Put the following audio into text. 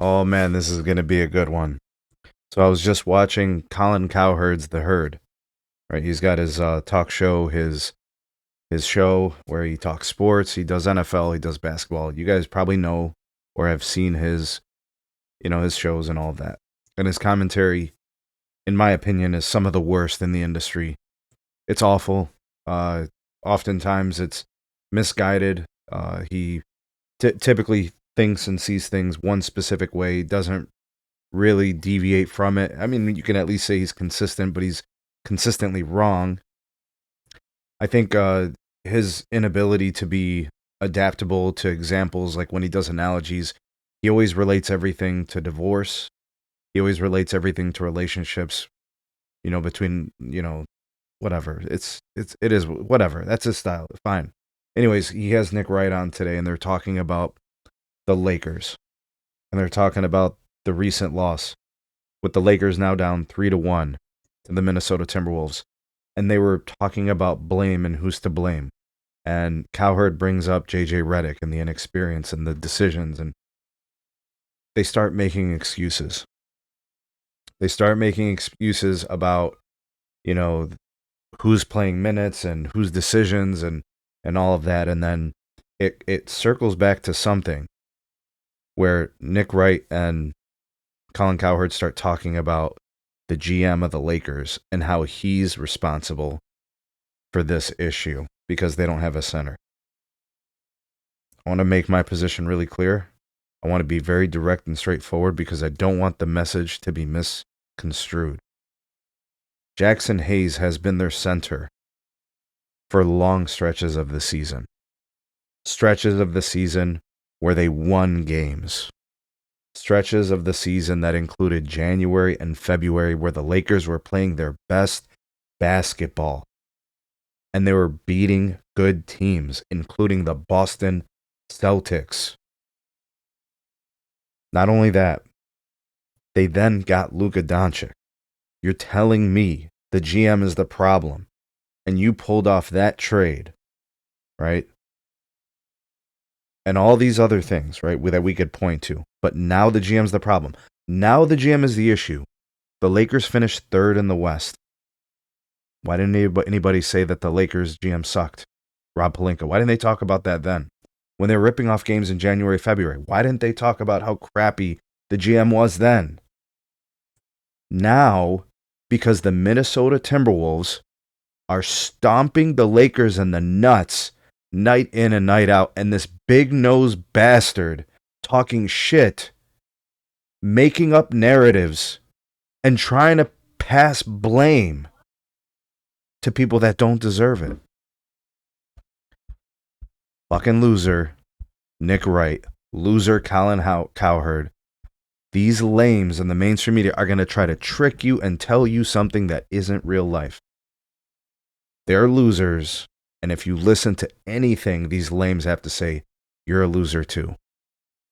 Oh man, this is gonna be a good one. So I was just watching Colin Cowherd's The Herd. Right, he's got his talk show, his show where he talks sports. He does NFL, he does basketball. You guys probably know or have seen his shows and all of that. And his commentary, in my opinion, is some of the worst in the industry. It's awful. Uh, Oftentimes it's misguided. He typically thinks and sees things one specific way, doesn't really deviate from it. I mean, you can at least say he's consistent, but he's consistently wrong. I think his inability to be adaptable to examples, like when he does analogies, he always relates everything to divorce. He always relates everything to relationships, between, whatever. It is whatever. That's his style. Fine. Anyways, he has Nick Wright on today, and they're talking about the Lakers, and they're talking about the recent loss with the Lakers now down 3-1 to the Minnesota Timberwolves. And they were talking about blame and who's to blame. And Cowherd brings up JJ Reddick and the inexperience and the decisions, and they start making excuses. They start making excuses about, you know, who's playing minutes and whose decisions and all of that. And then it circles back to something where Nick Wright and Colin Cowherd start talking about the GM of the Lakers and how he's responsible for this issue because they don't have a center. I want to make my position really clear. I want to be very direct and straightforward because I don't want the message to be misconstrued. Jackson Hayes has been their center for long stretches of the season. Stretches of the season where they won games. Stretches of the season that included January and February where the Lakers were playing their best basketball. And they were beating good teams, including the Boston Celtics. Not only that, they then got Luka Doncic. You're telling me the GM is the problem, and you pulled off that trade, right? And all these other things, right, that we could point to. But now the GM's the problem. Now the GM is the issue. The Lakers finished third in the West. Why didn't anybody say that the Lakers GM sucked? Rob Pelinka. Why didn't they talk about that then? When they were ripping off games in January, February, why didn't they talk about how crappy the GM was then? Now, because the Minnesota Timberwolves are stomping the Lakers in the nuts night in and night out, and this big-nosed bastard talking shit, making up narratives, and trying to pass blame to people that don't deserve it. Fucking loser, Nick Wright. Loser, Colin Cowherd. These lames in the mainstream media are going to try to trick you and tell you something that isn't real life. They're losers, and if you listen to anything these lames have to say, you're a loser too.